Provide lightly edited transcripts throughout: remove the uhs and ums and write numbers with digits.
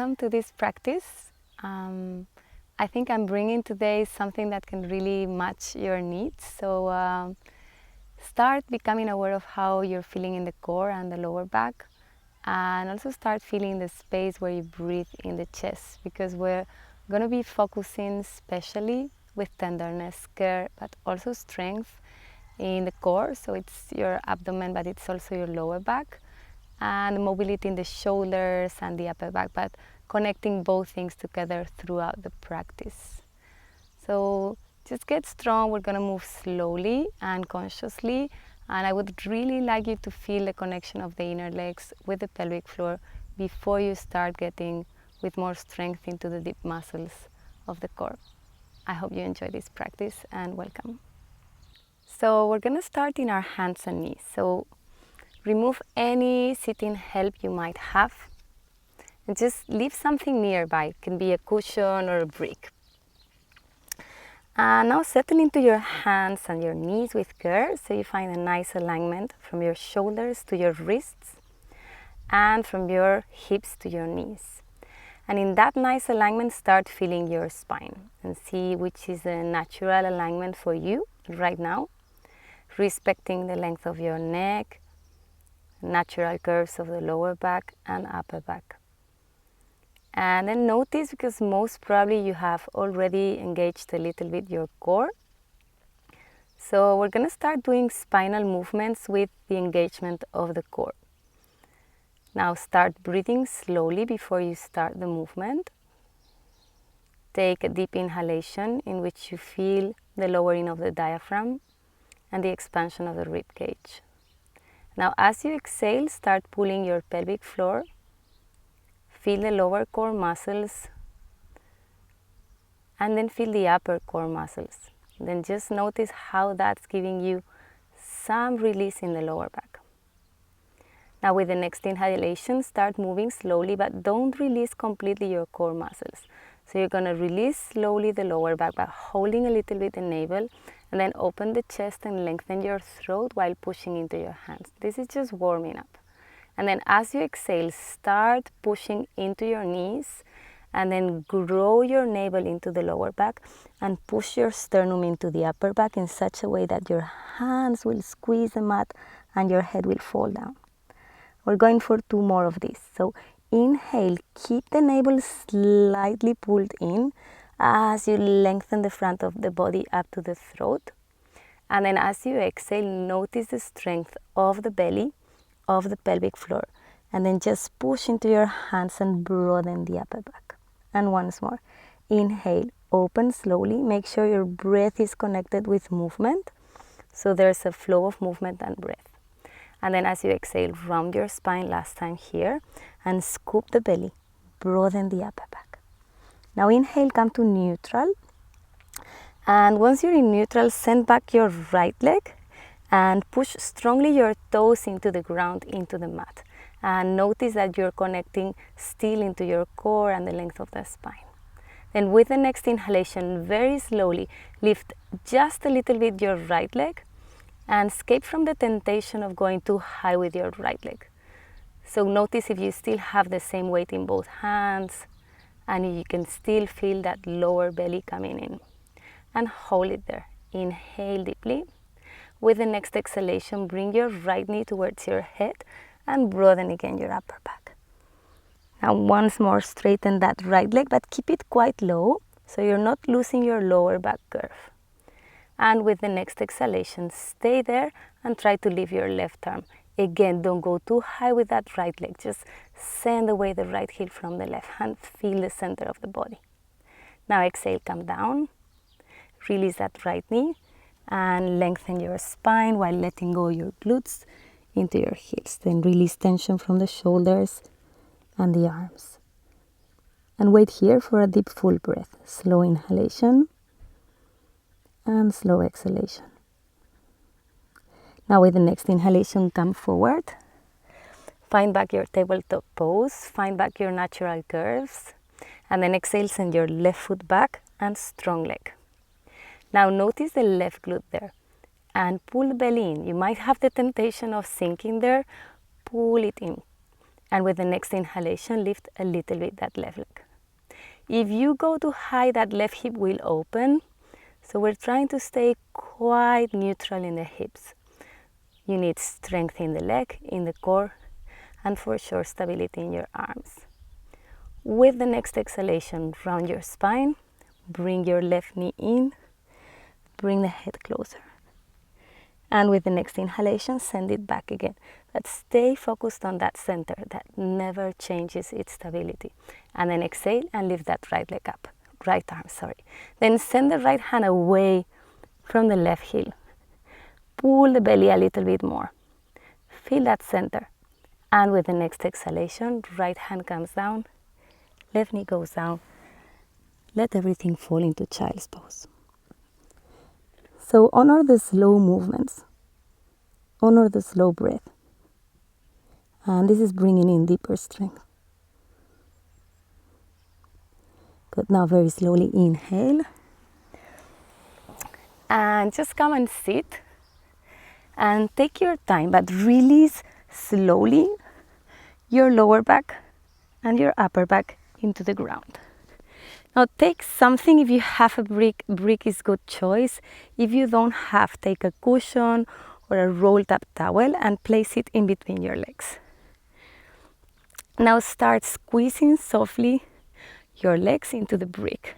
welcome to this practice. I think I'm bringing today something that can really match your needs. So start becoming aware of how you're feeling in the core and the lower back, and also start feeling the space where you breathe in the chest, because we're going to be focusing especially with tenderness, care, but also strength in the core. So it's your abdomen, but it's also your lower back, and mobility in the shoulders and the upper back, but connecting both things together throughout the practice. So just get strong. We're going to move slowly and consciously, and I would really like you to feel the connection of the inner legs with the pelvic floor before you start getting with more strength into the deep muscles of the core. I hope you enjoy this practice, and welcome. So we're going to start in our hands and knees. So remove any sitting help you might have and just leave something nearby. It can be a cushion or a brick. And now settle into your hands and your knees with care, so you find a nice alignment from your shoulders to your wrists and from your hips to your knees. And in that nice alignment, start feeling your spine and see which is the natural alignment for you right now, respecting the length of your neck, natural curves of the lower back and upper back. And then notice, because most probably you have already engaged a little bit your core. So we're going to start doing spinal movements with the engagement of the core. Now start breathing slowly before you start the movement. Take a deep inhalation in which you feel the lowering of the diaphragm and the expansion of the rib cage. Now as you exhale, start pulling your pelvic floor. Feel the lower core muscles and then feel the upper core muscles. Then just notice how that's giving you some release in the lower back. Now with the next inhalation, start moving slowly, but don't release completely your core muscles. So you're going to release slowly the lower back by holding a little bit the navel, and then open the chest and lengthen your throat while pushing into your hands. This is just warming up. And then as you exhale, start pushing into your knees, and then grow your navel into the lower back and push your sternum into the upper back in such a way that your hands will squeeze the mat and your head will fall down. We're going for 2 more of this. So inhale, keep the navel slightly pulled in as you lengthen the front of the body up to the throat. And then as you exhale, notice the strength of the belly, of the pelvic floor, and then just push into your hands and broaden the upper back. And once more, inhale, open slowly, make sure your breath is connected with movement, so there's a flow of movement and breath. And then as you exhale, round your spine last time here and scoop the belly, broaden the upper back. Now inhale, come to neutral, and once you're in neutral, send back your right leg and push strongly your toes into the ground, into the mat. And notice that you're connecting still into your core and the length of the spine. Then with the next inhalation, very slowly, lift just a little bit your right leg and escape from the temptation of going too high with your right leg. So notice if you still have the same weight in both hands and you can still feel that lower belly coming in. And hold it there. Inhale deeply. With the next exhalation, bring your right knee towards your head and broaden again your upper back. Now once more, straighten that right leg, but keep it quite low so you're not losing your lower back curve. And with the next exhalation, stay there and try to lift your left arm. Again, don't go too high with that right leg. Just send away the right heel from the left hand. Feel the center of the body. Now exhale, come down. Release that right knee and lengthen your spine while letting go your glutes into your heels. Then release tension from the shoulders and the arms. And wait here for a deep full breath. Slow inhalation and slow exhalation. Now with the next inhalation, come forward. Find back your tabletop pose. Find back your natural curves. And then exhale, send your left foot back and strong leg. Now notice the left glute there and pull the belly in. You might have the temptation of sinking there. Pull it in And with the next inhalation, lift a little bit that left leg. If you go too high, that left hip will open. So we're trying to stay quite neutral in the hips. You need strength in the leg, in the core, and for sure stability in your arms. With the next exhalation, round your spine, bring your left knee in, bring the head closer. And with the next inhalation, send it back again. But stay focused on that center that never changes its stability. And then exhale and lift that right leg up. Right arm, sorry. Then send the right hand away from the left heel. Pull the belly a little bit more. Feel that center. And with the next exhalation, right hand comes down, left knee goes down. Let everything fall into child's pose. So honor the slow movements. Honor the slow breath. And this is bringing in deeper strength. Good. Now very slowly inhale. And just come and sit. And take your time, but release slowly your lower back and your upper back into the ground. Now take something. If you have a brick is good choice. If you don't have, take a cushion or a rolled up towel and place it in between your legs. Now start squeezing softly your legs into the brick.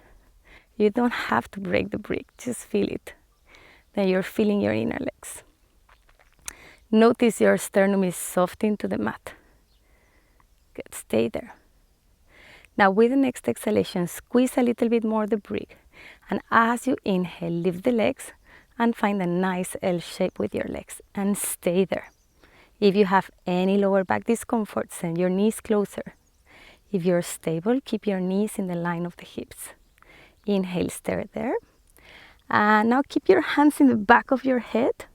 You don't have to break the brick, just feel it. Then you're feeling your inner legs. Notice your sternum is soft into the mat. Good, stay there. Now with the next exhalation, squeeze a little bit more the brick. And as you inhale, lift the legs and find a nice L shape with your legs and stay there. If you have any lower back discomfort, send your knees closer. If you're stable, keep your knees in the line of the hips. Inhale, stay there. And now keep your hands in the back of your head.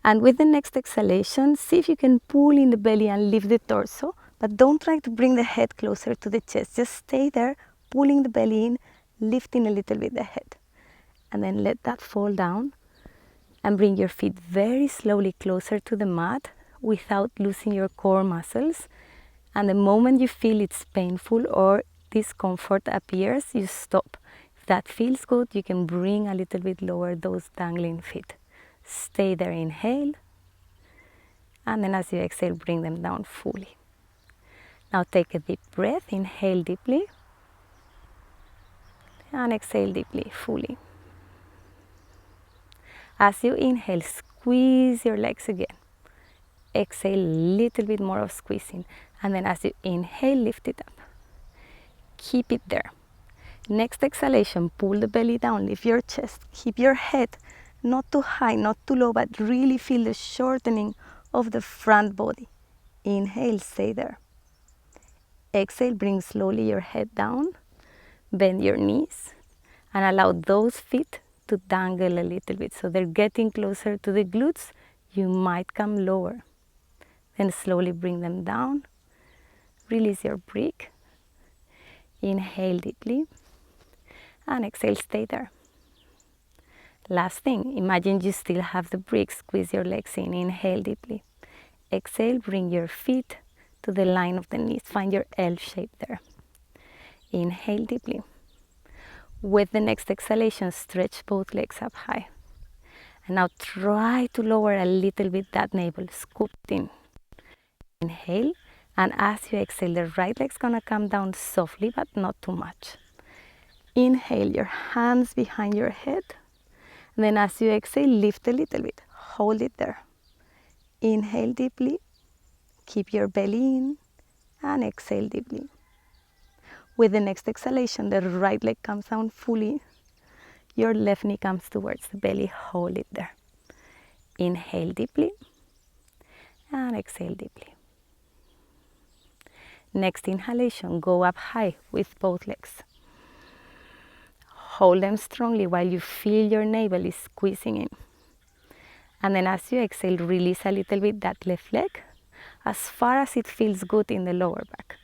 And with the next exhalation, see if you can pull in the belly and lift the torso. But don't try to bring the head closer to the chest. Just stay there, pulling the belly in, lifting a little bit the head. And then let that fall down. And bring your feet very slowly closer to the mat without losing your core muscles. And the moment you feel it's painful or discomfort appears, you stop. If that feels good, you can bring a little bit lower those dangling feet. Stay there, inhale. And then as you exhale, bring them down fully. Now take a deep breath, inhale deeply. And exhale deeply, fully. As you inhale, squeeze your legs again. Exhale, a little bit more of squeezing. And then as you inhale, lift it up. Keep it there. Next exhalation, pull the belly down, lift your chest. Keep your head not too high, not too low, but really feel the shortening of the front body. Inhale, stay there. Exhale, bring slowly your head down. Bend your knees and allow those feet to dangle a little bit. So they're getting closer to the glutes. You might come lower. Then slowly bring them down. Release your brick. Inhale deeply. And exhale, stay there. Last thing, imagine you still have the brick. Squeeze your legs in. Inhale deeply. Exhale, bring your feet to the line of the knees. Find your L shape there. Inhale deeply. With the next exhalation, stretch both legs up high. And now try to lower a little bit that navel. Scoop in. Inhale. And as you exhale, the right leg's gonna come down softly, but not too much. Inhale, your hands behind your head. And then as you exhale, lift a little bit. Hold it there. Inhale deeply. Keep your belly in. And exhale deeply. With the next exhalation, the right leg comes down fully. Your left knee comes towards the belly. Hold it there. Inhale deeply. And exhale deeply. Next inhalation, go up high with both legs. Hold them strongly while you feel your navel is squeezing in. And then as you exhale, release a little bit that left leg as far as it feels good in the lower back.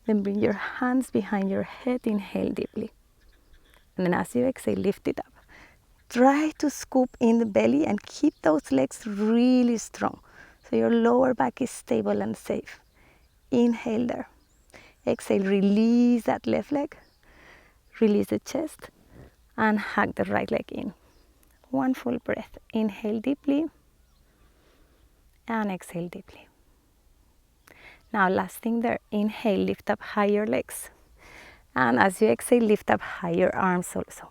Then bring your hands behind your head, inhale deeply. And then as you exhale, lift it up. Try to scoop in the belly and keep those legs really strong so your lower back is stable and safe. inhale there. Exhale, release that left leg, release the chest, and hug the right leg in. One full breath. Inhale deeply, and exhale deeply. Now last thing there, inhale, lift up higher legs. And as you exhale, lift up higher arms also.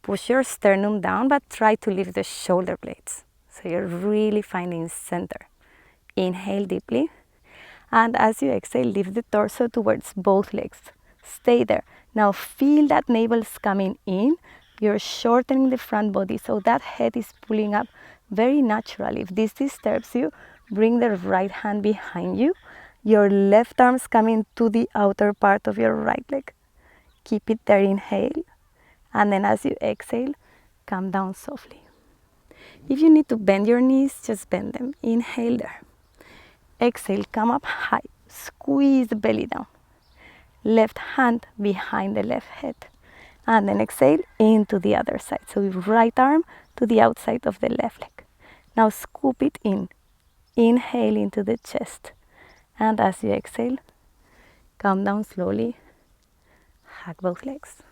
Push your sternum down, but try to lift the shoulder blades. So you're really finding center. Inhale deeply. And as you exhale, lift the torso towards both legs. Stay there. Now feel that navel's coming in. You're shortening the front body, so that head is pulling up very naturally. If this disturbs you, bring the right hand behind you. Your left arm's coming to the outer part of your right leg. Keep it there, inhale. And then as you exhale, come down softly. If you need to bend your knees, just bend them. Inhale there. Exhale, come up high. Squeeze the belly down. Left hand behind the left head. And then exhale into the other side. So right arm to the outside of the left leg. Now scoop it in. Inhale into the chest. And as you exhale, come down slowly. Hug both legs.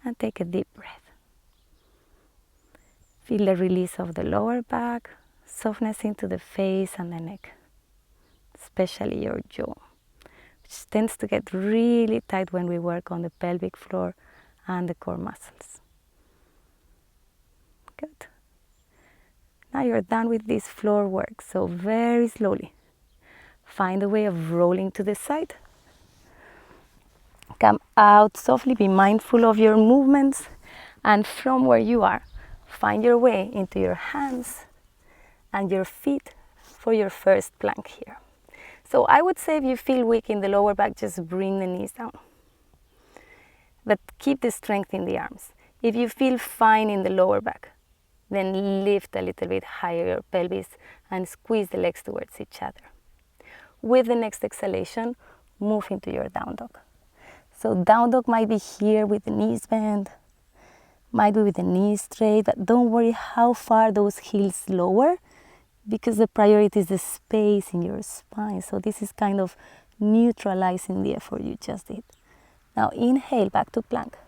And take a deep breath. Feel the release of the lower back, softness into the face and the neck, especially your jaw, which tends to get really tight when we work on the pelvic floor and the core muscles. Good. Now you're done with this floor work, so very slowly, find a way of rolling to the side. Come out softly, be mindful of your movements, and from where you are, find your way into your hands and your feet for your first plank here. So I would say if you feel weak in the lower back, just bring the knees down. But keep the strength in the arms. If you feel fine in the lower back, then lift a little bit higher your pelvis and squeeze the legs towards each other. With the next exhalation, move into your down dog. So down dog might be here with the knees bent, might be with the knees straight, but don't worry how far those heels lower, because the priority is the space in your spine. So this is kind of neutralizing the effort you just did. Now inhale, back to plank.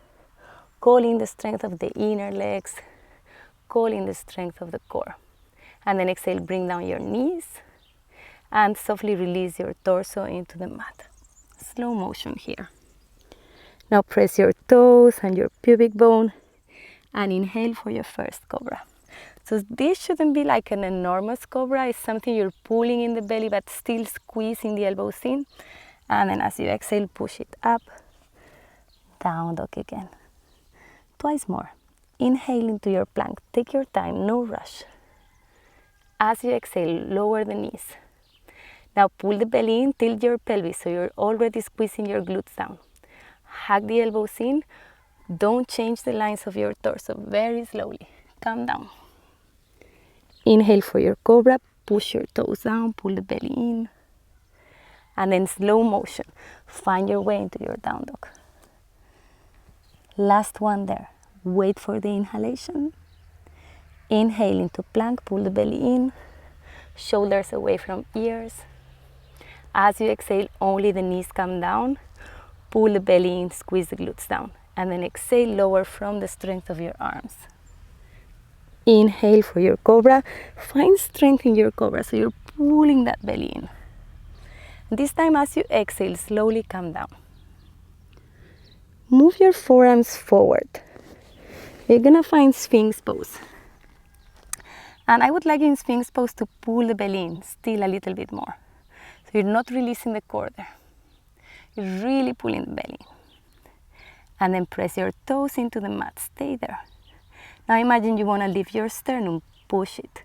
Call in the strength of the inner legs, call in the strength of the core. And then exhale, bring down your knees and softly release your torso into the mat. Slow motion here. Now press your toes and your pubic bone and inhale for your first cobra. So this shouldn't be like an enormous cobra. It's something you're pulling in the belly but still squeezing the elbows in. And then as you exhale, push it up. Down dog again. Twice more. Inhale into your plank. Take your time, no rush. As you exhale, lower the knees. Now pull the belly in, tilt your pelvis so you're already squeezing your glutes down. Hug the elbows in. Don't change the lines of your torso. Very slowly. Come down. Inhale for your cobra. Push your toes down. Pull the belly in. And then slow motion. Find your way into your down dog. Last one there. Wait for the inhalation. Inhale into plank. Pull the belly in. Shoulders away from ears. As you exhale, only the knees come down. Pull the belly in, squeeze the glutes down. And then exhale, lower from the strength of your arms. Inhale for your cobra. Find strength in your cobra, so you're pulling that belly in. This time as you exhale, slowly come down. Move your forearms forward. You're gonna find Sphinx Pose. And I would like you in Sphinx Pose to pull the belly in still a little bit more. So you're not releasing the core there. You're really pulling the belly in. And then press your toes into the mat. Stay there. Now imagine you want to lift your sternum. Push it.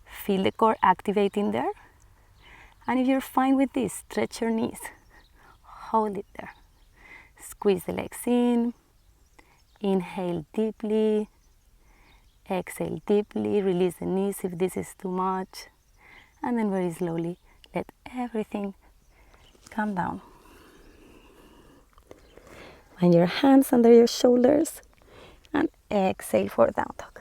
Feel the core activating there. And if you're fine with this, stretch your knees. Hold it there. Squeeze the legs in. Inhale deeply. Exhale deeply. Release the knees if this is too much. And then very slowly, let everything come down. Find your hands under your shoulders and exhale for down dog.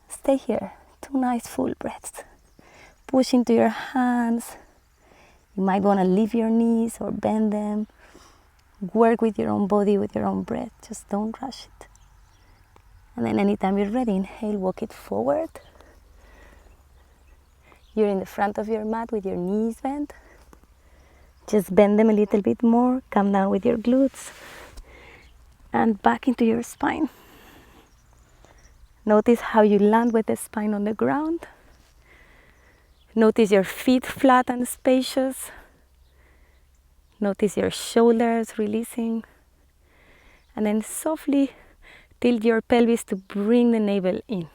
Stay here. 2 nice full breaths. Push into your hands You might want to lift your knees or bend them. Work with your own body, with your own breath. Just don't rush it. And then anytime you're ready, inhale, walk it forward. You're in the front of your mat with your knees bent. Just bend them a little bit more. Come down with your glutes. And back into your spine. Notice how you land with the spine on the ground. Notice your feet flat and spacious. Notice your shoulders releasing. And then softly tilt your pelvis to bring the navel in.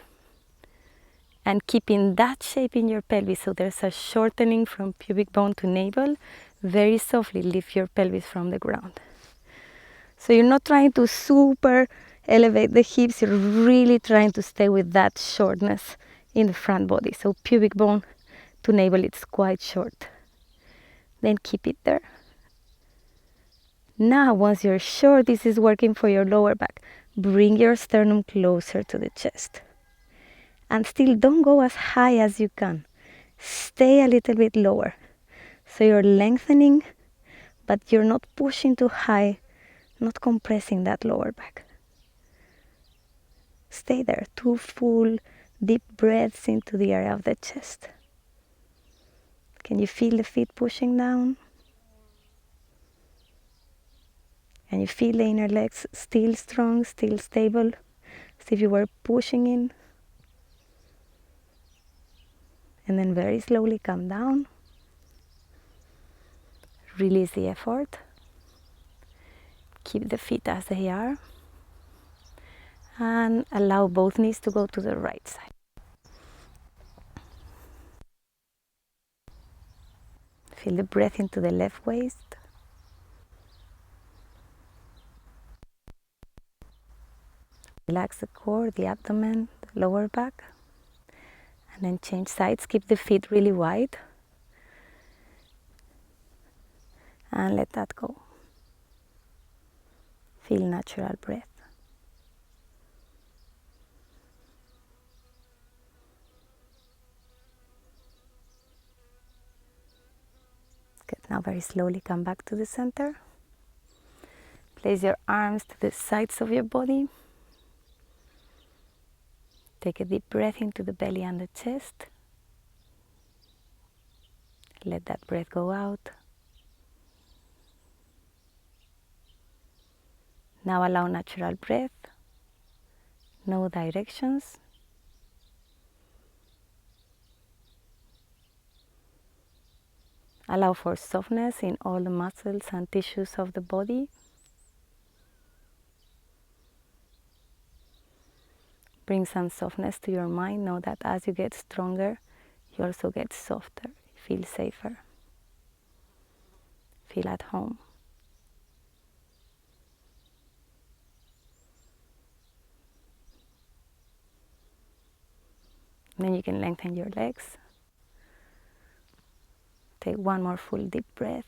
And keeping that shape in your pelvis, so there's a shortening from pubic bone to navel, very softly lift your pelvis from the ground. So you're not trying to super elevate the hips, you're really trying to stay with that shortness in the front body. So pubic bone to navel, it's quite short. Then keep it there. Now, once you're sure this is working for your lower back, bring your sternum closer to the chest. And still don't go as high as you can. Stay a little bit lower. So you're lengthening, but you're not pushing too high, not compressing that lower back. Stay there, 2 full deep breaths into the area of the chest. Can you feel the feet pushing down? Can you feel the inner legs still strong, still stable, as if you were pushing in? And then very slowly come down. Release the effort. Keep the feet as they are. And allow both knees to go to the right side. Feel the breath into the left waist. Relax the core, the abdomen, the lower back. And then change sides. Keep the feet really wide. And let that go. Feel natural breath. Good. Now very slowly come back to the center. Place your arms to the sides of your body. Take a deep breath into the belly and the chest. Let that breath go out. Now allow natural breath. No directions. Allow for softness in all the muscles and tissues of the body. Bring some softness to your mind. Know that as you get stronger, you also get softer. Feel safer. Feel at home. Then you can lengthen your legs. Take one more full deep breath.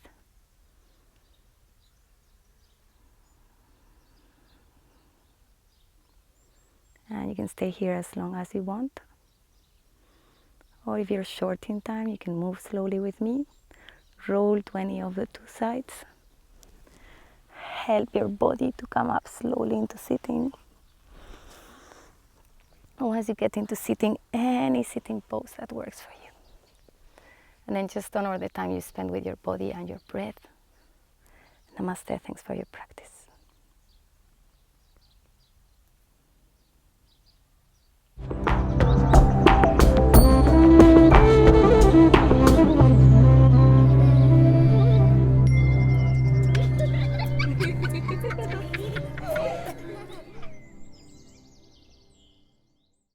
And you can stay here as long as you want. Or if you're short in time, you can move slowly with me. Roll 20 of the 2 sides. Help your body to come up slowly into sitting. Once you get into sitting, any sitting pose that works for you. And then just honor the time you spend with your body and your breath. Namaste, thanks for your practice.